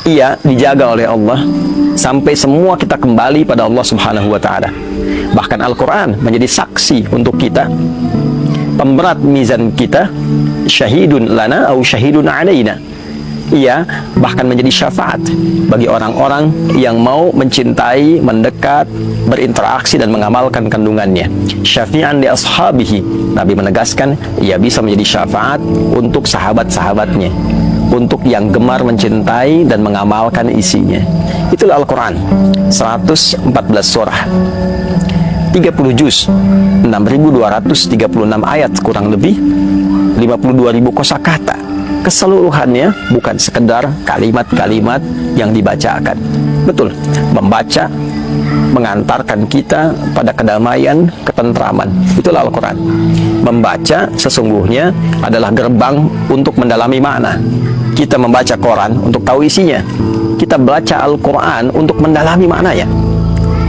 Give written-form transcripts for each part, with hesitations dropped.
ia dijaga oleh Allah sampai semua kita kembali pada Allah Subhanahu wa Ta'ala. Bahkan Al-Quran menjadi saksi untuk kita, pemberat mizan kita, syahidun lana au syahidun alaina. Ia bahkan menjadi syafaat bagi orang-orang yang mau mencintai, mendekat, berinteraksi dan mengamalkan kandungannya. Syafi'an li ashabihi. Nabi menegaskan ia bisa menjadi syafaat untuk sahabat-sahabatnya, untuk yang gemar mencintai dan mengamalkan isinya. Itulah Al-Quran, 114 surah, 30 juz, 6.236 ayat kurang lebih, 52.000 kosakata. Keseluruhannya bukan sekedar kalimat-kalimat yang dibacakan. Betul, membaca mengantarkan kita pada kedamaian, ketentraman. Itulah Al-Quran. Membaca sesungguhnya adalah gerbang untuk mendalami makna. Kita membaca Quran untuk tahu isinya. Kita baca Al-Quran untuk mendalami maknanya.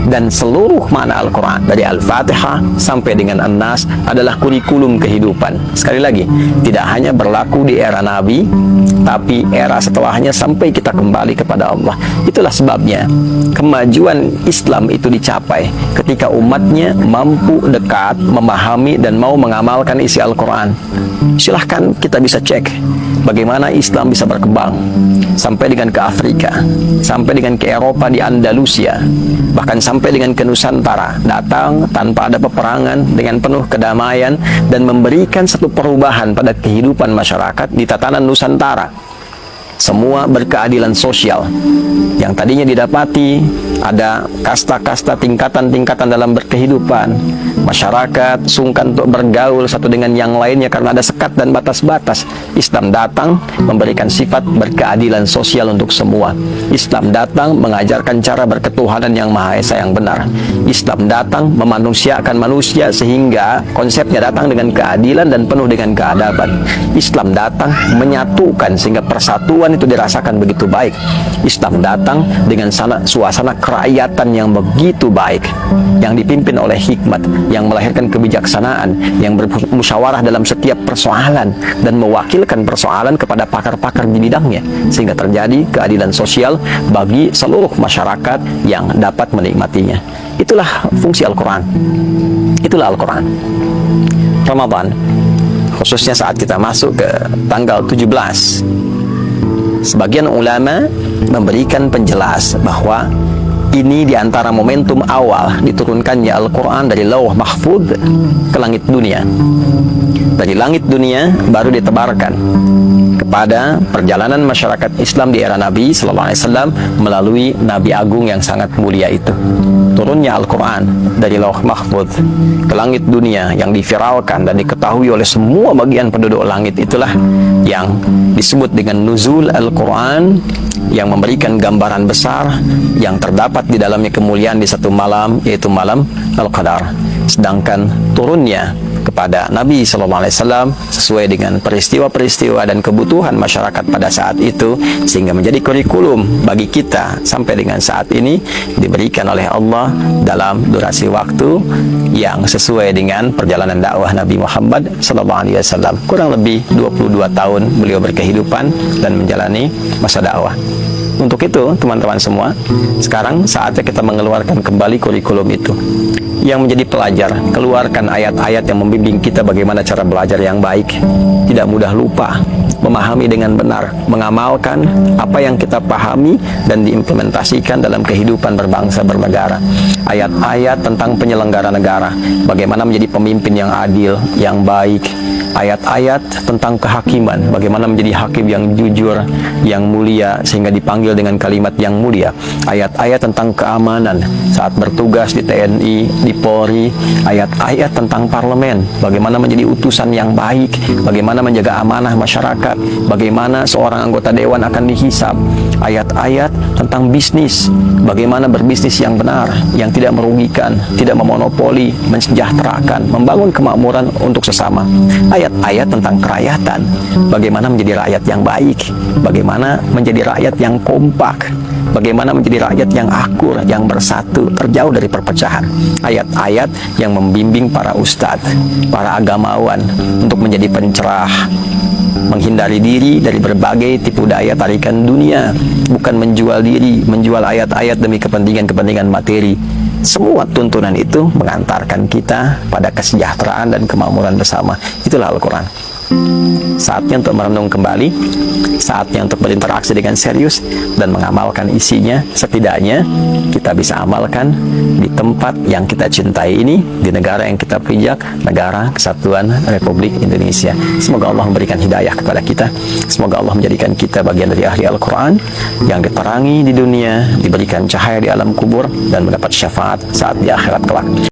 Dan seluruh makna Al-Quran dari Al-Fatihah sampai dengan An-Nas adalah kurikulum kehidupan. Sekali lagi, tidak hanya berlaku di era Nabi, tapi era setelahnya sampai kita kembali kepada Allah. Itulah sebabnya kemajuan Islam itu dicapai ketika umatnya mampu dekat, memahami dan mau mengamalkan isi Al-Quran. Silahkan kita bisa cek bagaimana Islam bisa berkembang sampai dengan ke Afrika, sampai dengan ke Eropa di Andalusia, bahkan sampai dengan ke Nusantara, datang tanpa ada peperangan dengan penuh kedamaian dan memberikan satu perubahan pada kehidupan masyarakat di tatanan Nusantara. Semua berkeadilan sosial. Yang tadinya didapati ada kasta-kasta, tingkatan-tingkatan dalam berkehidupan. Masyarakat sungkan untuk bergaul satu dengan yang lainnya karena ada sekat dan batas-batas. Islam datang memberikan sifat berkeadilan sosial untuk semua. Islam datang mengajarkan cara berketuhanan yang Maha Esa yang benar. Islam datang memanusiakan manusia sehingga konsepnya datang dengan keadilan dan penuh dengan keadaban. Islam datang menyatukan sehingga persatuan itu dirasakan begitu baik. Islam datang dengan suasana kerakyatan yang begitu baik, yang dipimpin oleh hikmat, yang melahirkan kebijaksanaan, yang bermusyawarah dalam setiap persoalan dan mewakilkan persoalan kepada pakar-pakar di bidangnya, sehingga terjadi keadilan sosial bagi seluruh masyarakat yang dapat menikmatinya. Itulah fungsi Al-Quran. Itulah Al-Quran. Ramadan, khususnya saat kita masuk ke tanggal 17, sebagian ulama memberikan penjelas bahwa ini diantara momentum awal diturunkannya Al-Quran dari Lauh Mahfudz ke langit dunia. Dari langit dunia baru ditebarkan kepada perjalanan masyarakat Islam di era Nabi Sallallahu Alaihi Wasallam melalui Nabi Agung yang sangat mulia itu. Turunnya Al-Quran dari Lauh Mahfudz ke langit dunia yang diviralkan dan diketahui oleh semua bagian penduduk langit, itulah yang disebut dengan Nuzul Al-Quran, yang memberikan gambaran besar yang terdapat di dalamnya kemuliaan di satu malam, yaitu malam Al-Qadar. Sedangkan turunnya kepada Nabi SAW sesuai dengan peristiwa-peristiwa dan kebutuhan masyarakat pada saat itu, sehingga menjadi kurikulum bagi kita sampai dengan saat ini, diberikan oleh Allah dalam durasi waktu yang sesuai dengan perjalanan dakwah Nabi Muhammad SAW. Kurang lebih 22 tahun beliau berkehidupan dan menjalani masa dakwah. Untuk itu, teman-teman semua, sekarang saatnya kita mengeluarkan kembali kurikulum itu. Yang menjadi pelajar, keluarkan ayat-ayat yang membimbing kita bagaimana cara belajar yang baik, tidak mudah lupa, memahami dengan benar, mengamalkan apa yang kita pahami dan diimplementasikan dalam kehidupan berbangsa bernegara. Ayat-ayat tentang penyelenggara negara, bagaimana menjadi pemimpin yang adil, yang baik. Ayat-ayat tentang kehakiman, bagaimana menjadi hakim yang jujur, yang mulia, sehingga dipanggil dengan kalimat yang mulia. Ayat-ayat tentang keamanan saat bertugas di TNI, di Polri. Ayat-ayat tentang parlemen, bagaimana menjadi utusan yang baik, bagaimana menjaga amanah masyarakat, bagaimana seorang anggota dewan akan dihisab. Ayat-ayat tentang bisnis, bagaimana berbisnis yang benar, yang tidak merugikan, tidak memonopoli, mensejahterakan, membangun kemakmuran untuk sesama. Ayat-ayat tentang kerakyatan, bagaimana menjadi rakyat yang baik, bagaimana menjadi rakyat yang kompak, bagaimana menjadi rakyat yang akur, yang bersatu, terjauh dari perpecahan. Ayat-ayat yang membimbing para ustadz, para agamawan untuk menjadi pencerah, menghindari diri dari berbagai tipu daya tarikan dunia, bukan menjual diri, menjual ayat-ayat demi kepentingan-kepentingan materi. Semua tuntunan itu mengantarkan kita pada kesejahteraan dan kemakmuran bersama. Itulah Al-Quran. Saatnya untuk merenung kembali, saatnya untuk berinteraksi dengan serius dan mengamalkan isinya. Setidaknya kita bisa amalkan di tempat yang kita cintai ini, di negara yang kita pijak, negara Kesatuan Republik Indonesia. Semoga Allah memberikan hidayah kepada kita. Semoga Allah menjadikan kita bagian dari ahli Al-Quran yang diterangi di dunia, diberikan cahaya di alam kubur, dan mendapat syafaat saat di akhirat kelak.